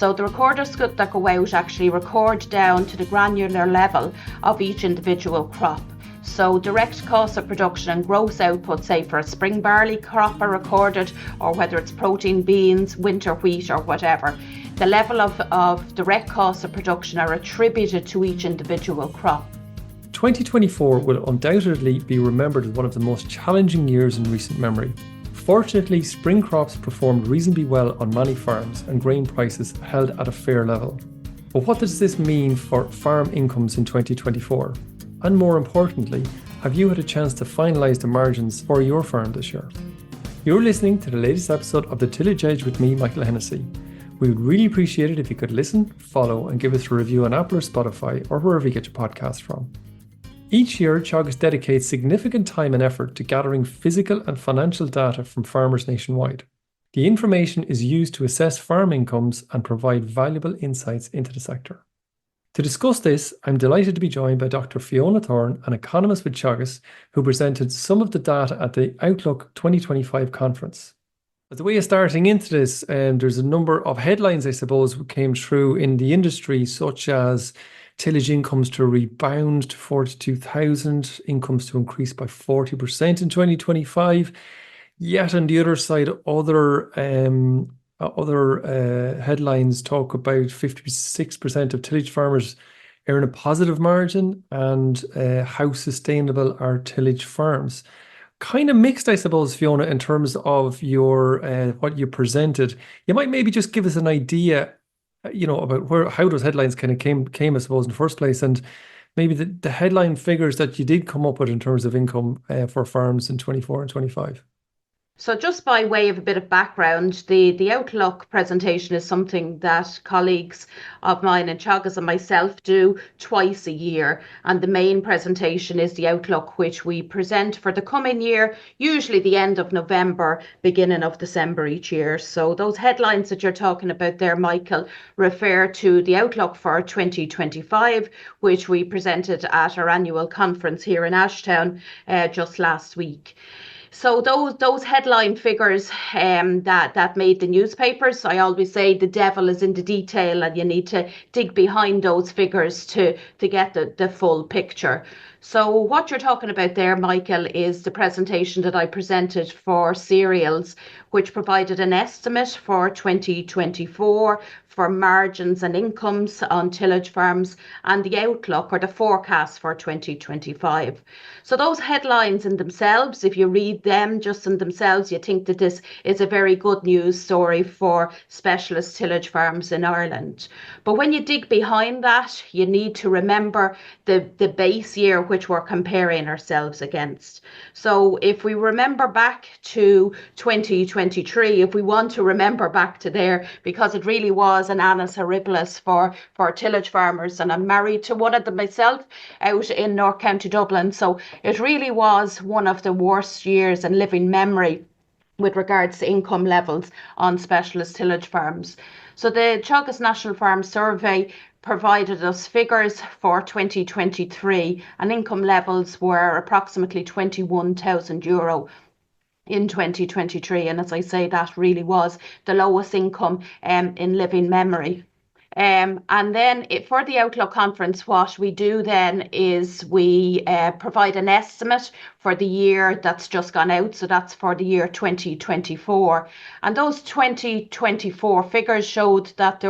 So the recorders that go out actually record down to the granular level of each individual crop. So direct costs of production and gross output, say for a spring barley crop, are recorded, or whether it's protein beans, winter wheat or whatever. The level of direct costs of production are attributed to each individual crop. 2024 will undoubtedly be remembered as one of the most challenging years in recent memory. Fortunately, spring crops performed reasonably well on many farms and grain prices held at a fair level. But what does this mean for farm incomes in 2024? And more importantly, have you had a chance to finalise the margins for your farm this year? You're listening to the latest episode of the Tillage Edge with me, Michael Hennessy. We would really appreciate it if you could listen, follow and give us a review on Apple or Spotify or wherever you get your podcasts from. Each year, Teagasc dedicates significant time and effort to gathering physical and financial data from farmers nationwide. The information is used to assess farm incomes and provide valuable insights into the sector. To discuss this, I'm delighted to be joined by Dr. Fiona Thorne, an economist with Teagasc, who presented some of the data at the Outlook 2025 conference. As a way of starting into this, there's a number of headlines, I suppose, that came through in the industry, such as tillage incomes to rebound to 42,000, incomes to increase by 40% in 2025. Yet on the other side, other headlines talk about 56% of tillage farmers earn a positive margin, and how sustainable are tillage farms. Kind of mixed, I suppose, Fiona, in terms of your what you presented. You might maybe just give us an idea, about how those headlines kind of came, I suppose, in the first place, and maybe the headline figures that you did come up with in terms of income for farms in 24 and 25. So just by way of a bit of background, the Outlook presentation is something that colleagues of mine in Teagasc and myself do twice a year. And the main presentation is the Outlook, which we present for the coming year, usually the end of November, beginning of December each year. So those headlines that you're talking about there, Michael, refer to the Outlook for 2025, which we presented at our annual conference here in Ashtown just last week. So those headline figures that made the newspapers, I always say the devil is in the detail, and you need to dig behind those figures to get the full picture. So what you're talking about there, Michael, is the presentation that I presented for cereals, which provided an estimate for 2024 for margins and incomes on tillage farms, and the outlook or the forecast for 2025. So those headlines in themselves, if you read them just in themselves, you think that this is a very good news story for specialist tillage farms in Ireland. But when you dig behind that, you need to remember the base year which we're comparing ourselves against. So if we remember back to 2023, if we want to remember back to there, because it really was an annus horribilis for tillage farmers, and I'm married to one of them myself out in North County Dublin, so it really was one of the worst years in living memory with regards to income levels on specialist tillage farms. So the Teagasc National Farm Survey provided us figures for 2023, and income levels were approximately €21,000 in 2023, and as I say, that really was the lowest income in living memory. And then for the Outlook conference, what we do then is we provide an estimate for the year that's just gone out. So that's for the year 2024. And those 2024 figures showed that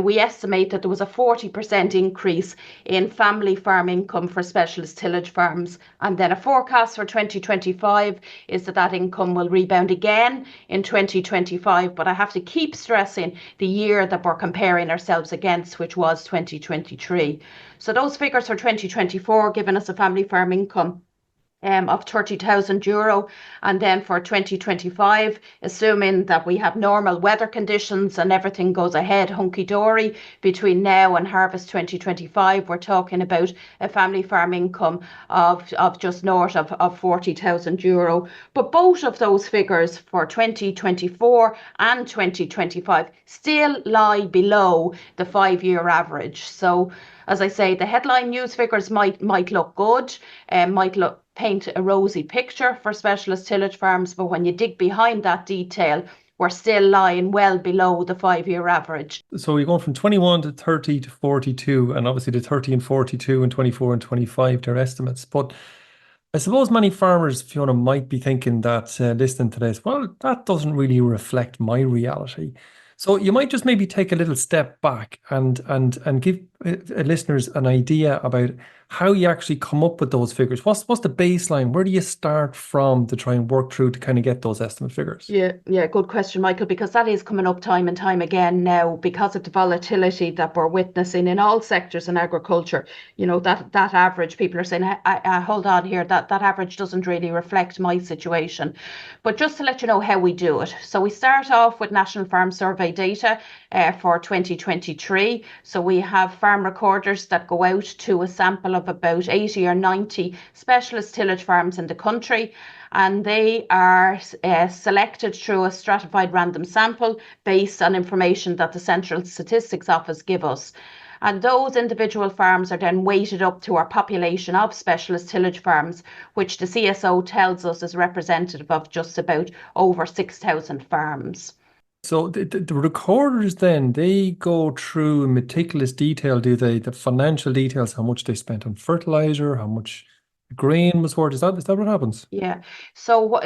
we estimate that there was a 40% increase in family farm income for specialist tillage farms. And then a forecast for 2025 is that income will rebound again in 2025. But I have to keep stressing the year that we're comparing ourselves against, which was 2023. So those figures for 2024 giving us a family farm income of €30,000, and then for 2025, assuming that we have normal weather conditions and everything goes ahead hunky-dory between now and harvest 2025, we're talking about a family farm income of just north of €40,000. But both of those figures for 2024 and 2025 still lie below the 5-year average. So as I say, the headline news figures might look good, paint a rosy picture for specialist tillage farms, but when you dig behind that detail, we're still lying well below the 5-year average. So you're going from 21 to 30 to 42, and obviously the 30 and 42 and 24 and 25, they're estimates. But I suppose many farmers, Fiona, might be thinking that listening to this, well, that doesn't really reflect my reality. So you might just maybe take a little step back and give listeners an idea about how you actually come up with those figures. What's the baseline? Where do you start from to try and work through to kind of get those estimate figures? Yeah, good question, Michael, because that is coming up time and time again now because of the volatility that we're witnessing in all sectors in agriculture. That average, people are saying, hold on here, that average doesn't really reflect my situation. But just to let you know how we do it. So we start off with National Farm Survey data for 2023. So we have farm recorders that go out to a sample of about 80 or 90 specialist tillage farms in the country, and they are selected through a stratified random sample based on information that the Central Statistics Office give us. And those individual farms are then weighted up to our population of specialist tillage farms, which the CSO tells us is representative of just about over 6,000 farms. So the recorders then, they go through meticulous detail, do they? The financial details, how much they spent on fertilizer, how much grain was worth. Is that what happens? Yeah. So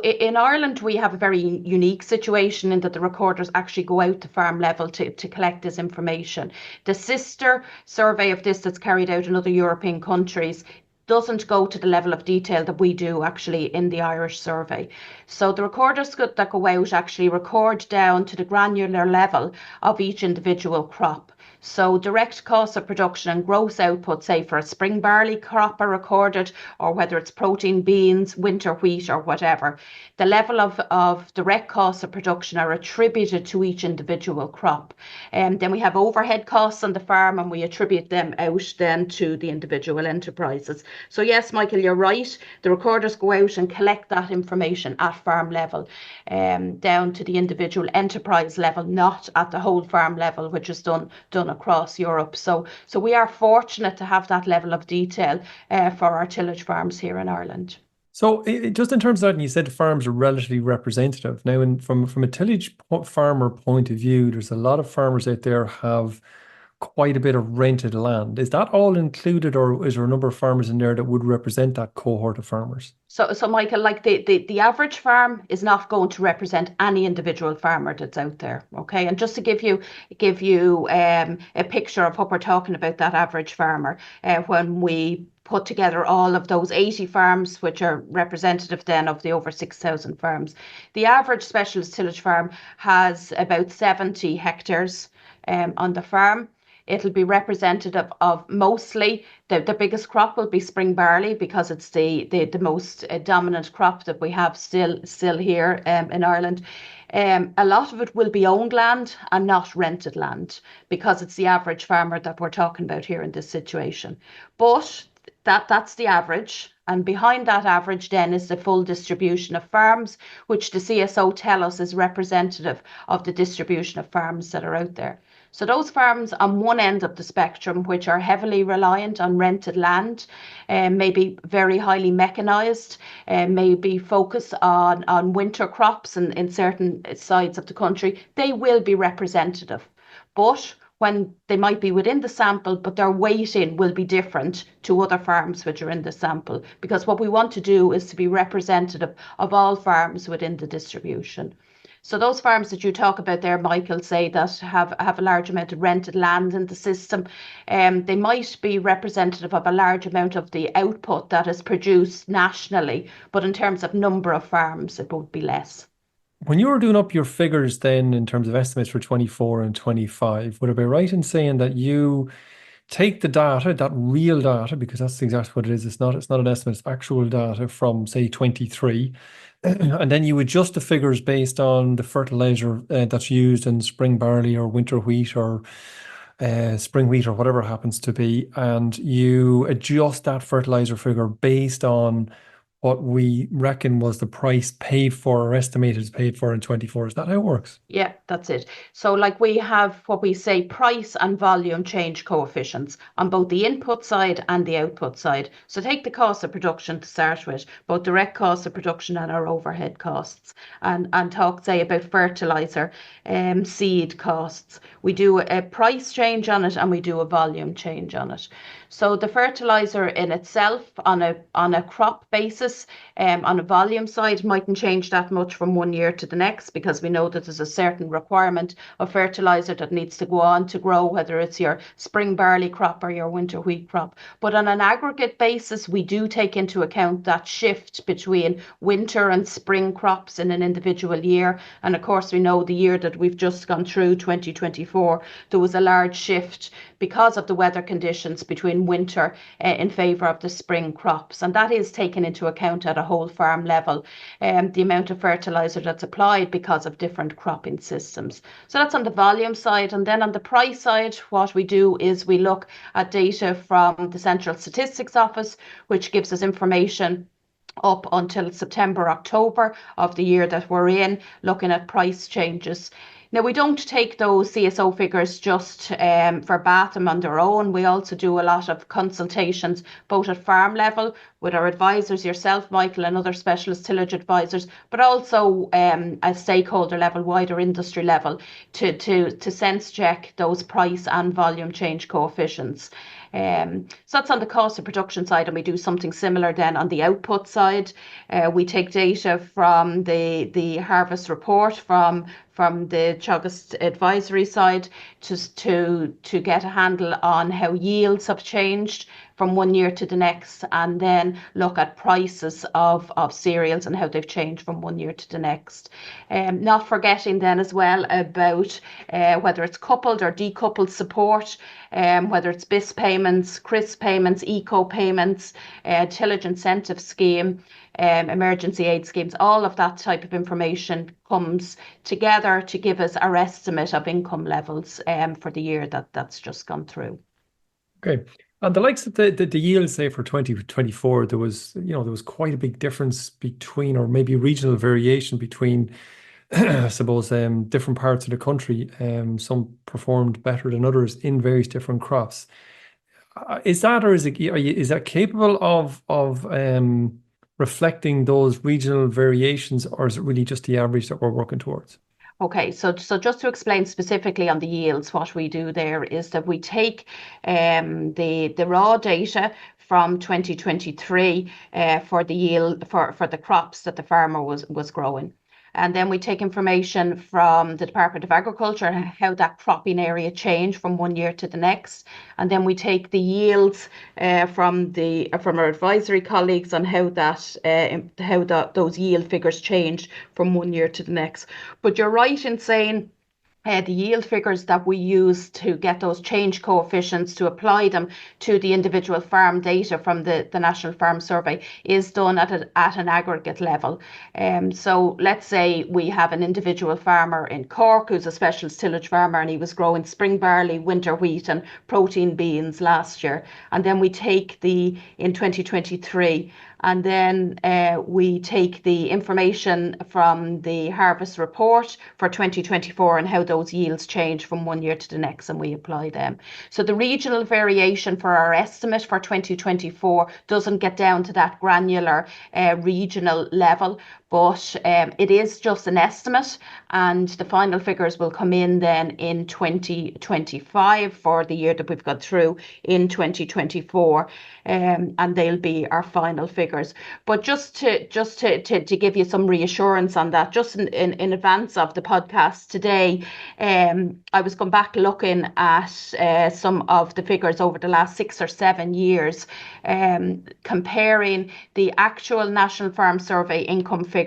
in Ireland, we have a very unique situation in that the recorders actually go out to farm level to collect this information. The sister survey of this that's carried out in other European countries doesn't go to the level of detail that we do actually in the Irish survey. So the recorders that go out actually record down to the granular level of each individual crop. So direct costs of production and gross output, say for a spring barley crop, are recorded, or whether it's protein beans, winter wheat, or whatever. The level of direct costs of production are attributed to each individual crop. And then we have overhead costs on the farm, and we attribute them out then to the individual enterprises. So yes, Michael, you're right. The recorders go out and collect that information at farm level, down to the individual enterprise level, not at the whole farm level, which is done across Europe. So we are fortunate to have that level of detail for our tillage farms here in Ireland. So just in terms of that, and you said farms are relatively representative. Now, from a tillage farmer point of view, there's a lot of farmers out there have quite a bit of rented land. Is that all included, or is there a number of farmers in there that would represent that cohort of farmers? So Michael, like the average farm is not going to represent any individual farmer that's out there, okay? And just to give you a picture of what we're talking about, that average farmer, when we put together all of those 80 farms, which are representative then of the over 6,000 farms, the average specialist tillage farm has about 70 hectares on the farm. It'll be representative of mostly the biggest crop will be spring barley, because it's the most dominant crop that we have still here in Ireland. A lot of it will be owned land and not rented land, because it's the average farmer that we're talking about here in this situation. But that's the average. And behind that average then is the full distribution of farms, which the CSO tell us is representative of the distribution of farms that are out there. So those farms on one end of the spectrum, which are heavily reliant on rented land, maybe very highly mechanised, maybe focused on winter crops in certain sides of the country, they will be representative. But when they might be within the sample, but their weighting will be different to other farms which are in the sample, because what we want to do is to be representative of all farms within the distribution. So those farms that you talk about there, Michael, say that have a large amount of rented land in the system, they might be representative of a large amount of the output that is produced nationally, but in terms of number of farms, it would be less. When you were doing up your figures then in terms of estimates for 24 and 25, would I be right in saying that you take the data, that real data, because that's exactly what it is. It's not an estimate, it's actual data from, say, 23. And then you adjust the figures based on the fertilizer that's used in spring barley or winter wheat or spring wheat or whatever it happens to be. And you adjust that fertilizer figure based on what we reckon was the price paid for or estimated paid for in 24. Is that how it works? Yeah, that's it. So like we have what we say price and volume change coefficients on both the input side and the output side. So take the cost of production to start with, both direct costs of production and our overhead costs, and talk say about fertilizer, seed costs. We do a price change on it and we do a volume change on it. So the fertilizer in itself on a crop basis, on a volume side, mightn't change that much from one year to the next because we know that there's a certain requirement of fertilizer that needs to go on to grow, whether it's your spring barley crop or your winter wheat crop. But on an aggregate basis, we do take into account that shift between winter and spring crops in an individual year. And of course, we know the year that we've just gone through, 2024, there was a large shift because of the weather conditions between winter in favour of the spring crops. And that is taken into account at a whole farm level, the amount of fertiliser that's applied because of different cropping systems. So that's on the volume side. And then on the price side, what we do is we look at data from the Central Statistics Office, which gives us information up until September, October of the year that we're in, looking at price changes. Now, we don't take those CSO figures just for Batham on their own. We also do a lot of consultations, both at farm level with our advisors, yourself, Michael, and other specialist tillage advisors, but also at stakeholder level, wider industry level, to sense check those price and volume change coefficients. So that's on the cost of production side, and we do something similar then on the output side. We take data from the harvest report from the Teagasc advisory side to get a handle on how yields have changed from one year to the next, and then look at prices of cereals and how they've changed from one year to the next. Not forgetting then as well about whether it's coupled or decoupled support, whether it's BIS payments, CRIS payments, eco payments, tillage incentive scheme, emergency aid schemes. All of that type of information comes together to give us our estimate of income levels for the year that's just gone through. Okay. And the likes of the yields, say for 2024, there was quite a big difference between, or maybe regional variation between, I suppose, different parts of the country. Some performed better than others in various different crops. Is that capable of reflecting those regional variations, or is it really just the average that we're working towards? Okay, so just to explain specifically on the yields, what we do there is that we take the raw data from 2023 for the yield for the crops that the farmer was growing. And then we take information from the Department of Agriculture and how that cropping area changed from one year to the next. And then we take the yields from our advisory colleagues on how those yield figures changed from one year to the next. But you're right in saying the yield figures that we use to get those change coefficients, to apply them to the individual farm data from the National Farm Survey, is done at an aggregate level. So let's say we have an individual farmer in Cork who's a specialist tillage farmer, and he was growing spring barley, winter wheat and protein beans last year. And then we take in 2023, and then we take the information from the harvest report for 2024 and how those yields change from one year to the next, and we apply them. So the regional variation for our estimate for 2024 doesn't get down to that granular regional level, but it is just an estimate, and the final figures will come in then in 2025 for the year that we've got through in 2024, and they'll be our final figures. But just to give you some reassurance on that, just in advance of the podcast today, I was going back looking at some of the figures over the last 6 or 7 years, comparing the actual National Farm Survey income figures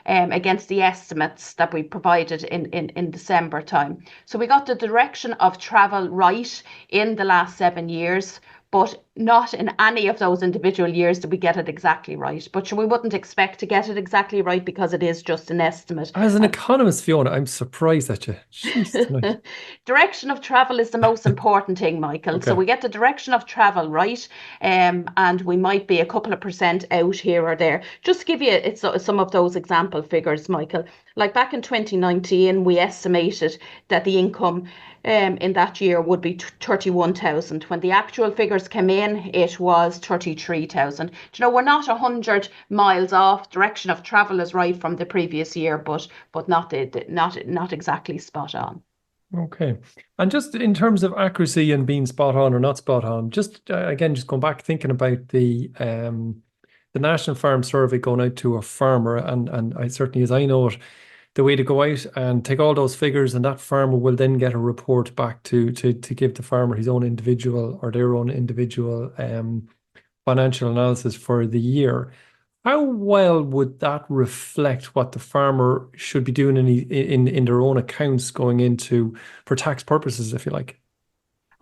against the estimates that we provided in December time. So we got the direction of travel right in the last 7 years, but not in any of those individual years did we get it exactly right. But we wouldn't expect to get it exactly right because it is just an estimate. As an economist, Fiona, I'm surprised at you. Jeez, tonight. Direction of travel is the most important thing, Michael. So Okay. we get the direction of travel right, and we might be a couple of percent out here or there. Just to give you some of those example figures, Michael. Like back in 2019, we estimated that the income in that year would be 31,000. When the actual figures came in, it was 33,000. We're not 100 miles off. Direction of travel is right from the previous year, but not exactly spot on. Okay. And just in terms of accuracy and being spot on or not spot on, just again, just going back thinking about the National Farm Survey going out to a farmer, and I certainly, as I know it, the way to go out and take all those figures, and that farmer will then get a report back to give the farmer his own individual or their own individual financial analysis for the year. How well would that reflect what the farmer should be doing in their own accounts going into for tax purposes, if you like?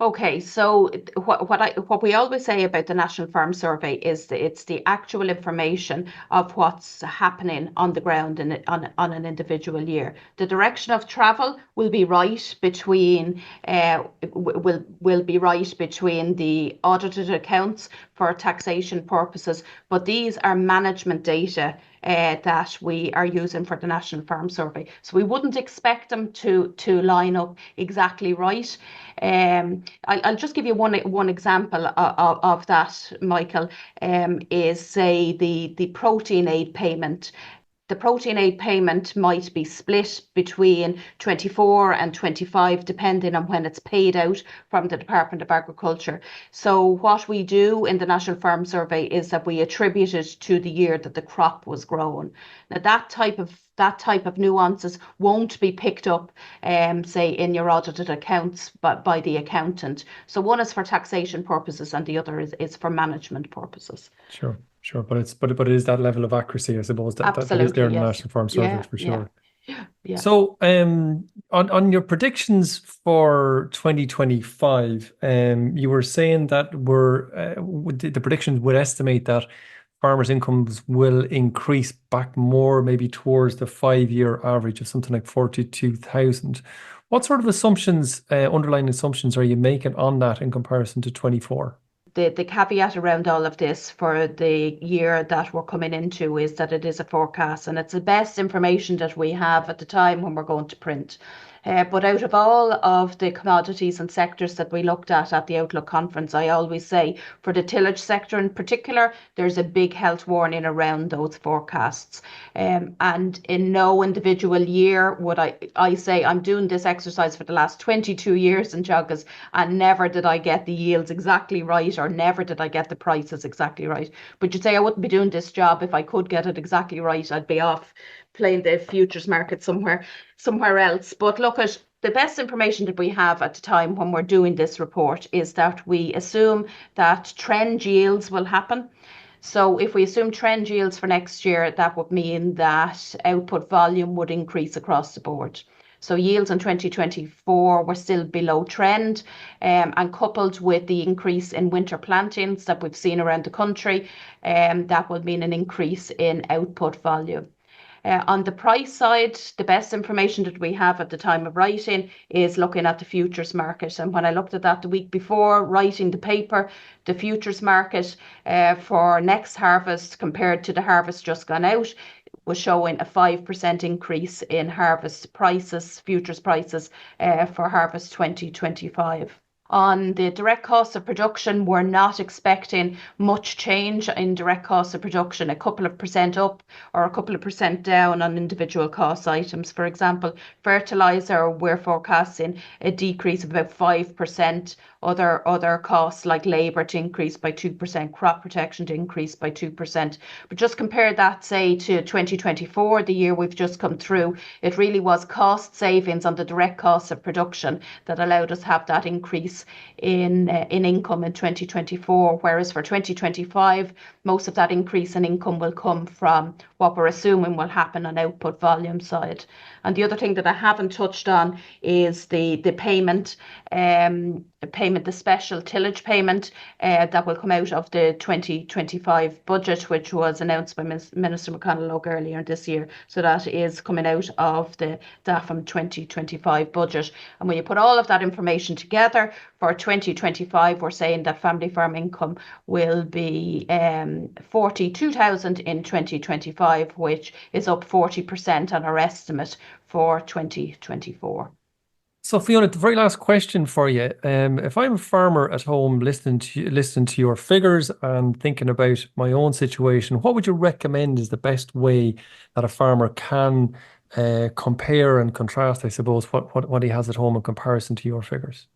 Okay, so what we always say about the National Farm Survey is that it's the actual information of what's happening on the ground on an individual year. The direction of travel will be right between will be right between the audited accounts for taxation purposes, but these are management data that we are using for the National Farm Survey. So we wouldn't expect them to line up exactly right. I'll just give you one example of that, Michael, is say the protein aid payment. The protein aid payment might be split between 24 and 25, depending on when it's paid out from the Department of Agriculture. So what we do in the National Farm Survey is that we attribute it to the year that the crop was grown. Now that type of nuances won't be picked up, say in your audited accounts, but by the accountant. So one is for taxation purposes, and the other is for management purposes. Sure, sure, but it is that level of accuracy, I suppose, that is there Absolutely, in the yes. National Farm Survey for Yeah, sure. yeah. So, on your predictions for 2025, you were saying that the predictions would estimate that farmers' incomes will increase back more, maybe towards the 5-year average of something like 42,000. What sort of assumptions, underlying assumptions, are you making on that in comparison to 24? The caveat around all of this for the year that we're coming into is that it is a forecast, and it's the best information that we have at the time when we're going to print. But out of all of the commodities and sectors that we looked at the Outlook conference, I always say for the tillage sector in particular, there's a big health warning around those forecasts. And in no individual year would I say I'm doing this exercise for the last 22 years in Teagasc, and never did I get the yields exactly right, or never did I get the prices exactly right. But you'd say I wouldn't be doing this job if I could get it exactly right. I'd be off playing the futures market somewhere else. But look, at the best information that we have at the time when we're doing this report is that we assume that trend yields will happen. So if we assume trend yields for next year, that would mean that output volume would increase across the board. So yields in 2024 were still below trend, and coupled with the increase in winter plantings that we've seen around the country, that will mean an increase in output volume. On the price side, the best information that we have at the time of writing is looking at the futures market. And when I looked at that the week before writing the paper, the futures market for next harvest compared to the harvest just gone out was showing a 5% increase in harvest prices, futures prices for harvest 2025. On the direct costs of production, we're not expecting much change in direct costs of production, a couple of percent up or a couple of percent down on individual cost items. For example, fertilizer, we're forecasting a decrease of about 5%. Other costs like labour to increase by 2%, crop protection to increase by 2%. But just compare that, say, to 2024, the year we've just come through, it really was cost savings on the direct costs of production that allowed us to have that increase increase in income in 2024, whereas for 2025, most of that increase in income will come from what we're assuming will happen on output volume side. And the other thing that I haven't touched on is the payment, the special tillage payment that will come out of the 2025 budget, which was announced by Minister McConalogue earlier this year. So that is coming out of the DAFM 2025 budget. And when you put all of that information together for 2025, we're saying that family farm income will be 42,000 in 2025, which is up 40% on our estimate for 2024. So Fiona, the very last question for you. If I'm a farmer at home listening to your figures and thinking about my own situation, what would you recommend is the best way that a farmer can compare and contrast, I suppose, what he has at home in comparison to your figures?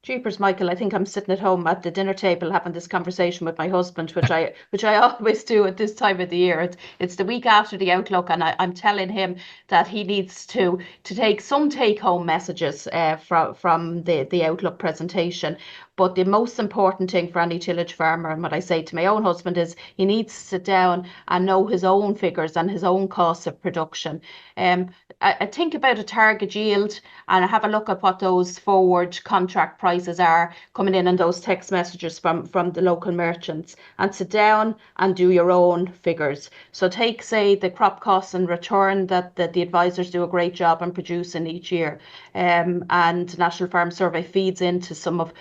Jeepers, Michael, I think I'm sitting at home at the dinner table having this conversation with my husband, which I always do at this time of the year. It's the week after the Outlook, and I'm telling him that he needs to take some take-home messages from the Outlook presentation. But the most important thing for any tillage farmer, and what I say to my own husband, is he needs to sit down and know his own figures and his own costs of production. I think about a target yield and have a look at what those forward contract prices are coming in and those text messages from the local merchants, and sit down and do your own figures. So take, say, the crop costs and return that the advisors do a great job on producing each year. And National Farm Survey feeds into some of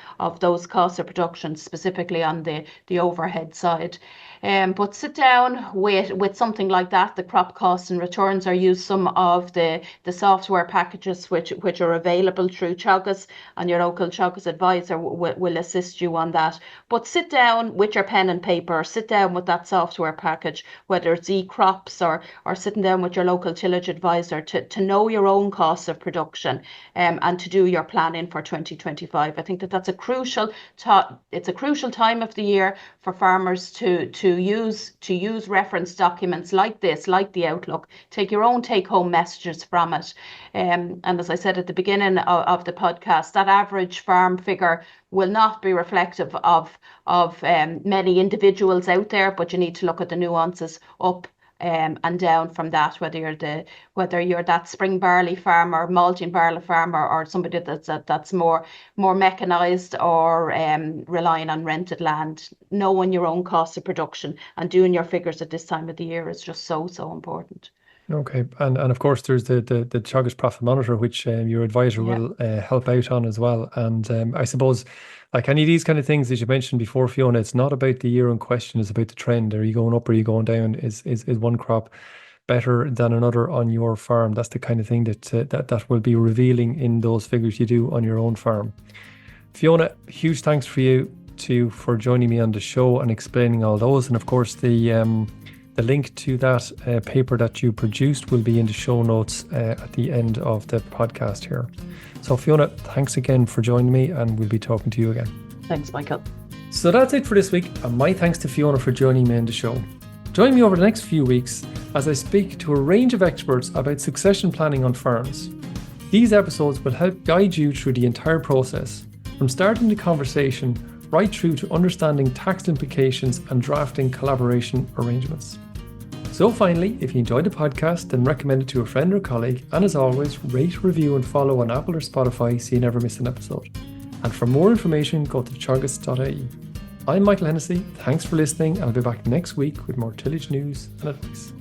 those costs of production, specifically on the overhead side. But sit down with something like that, the crop costs and returns, or use some of the software packages which are available through Teagasc, and your local Teagasc advisor will assist you on that. But sit down with your pen and paper, sit down with that software package, whether it's e-crops or sitting down with your local tillage advisor to know your own costs of production, and to do your planning for 2025. I think that's a crucial time of the year for farmers to use reference documents like this, like the Outlook. Take your own take-home messages from it. And as I said at the beginning of the podcast, that average farm figure will not be reflective of many individuals out there, but you need to look at the nuances up and down from that, whether you're that spring barley farmer, malting barley farmer, or somebody that's more mechanized or relying on rented land. Knowing your own costs of production and doing your figures at this time of the year is just so important. Okay, and of course there's the Teagasc Profit Monitor, which your advisor will help out on as well. And I suppose, like any of these kind of things, as you mentioned before, Fiona, it's not about the year in question, it's about the trend. Are you going up, or are you going down? Is one crop better than another on your farm? That's the kind of thing that will be revealing in those figures you do on your own farm. Fiona, huge thanks for joining me on the show and explaining all those. And of course, the link to that paper that you produced will be in the show notes at the end of the podcast here. So Fiona, thanks again for joining me, and we'll be talking to you again. Thanks, Michael. So that's it for this week, and my thanks to Fiona for joining me on the show. Join me over the next few weeks as I speak to a range of experts about succession planning on farms. These episodes will help guide you through the entire process, from starting the conversation right through to understanding tax implications and drafting collaboration arrangements. So finally, if you enjoyed the podcast, then recommend it to a friend or colleague, and as always, rate, review and follow on Apple or Spotify so you never miss an episode. And for more information, go to teagasc.ie. I'm Michael Hennessy, thanks for listening, and I'll be back next week with more tillage news and advice.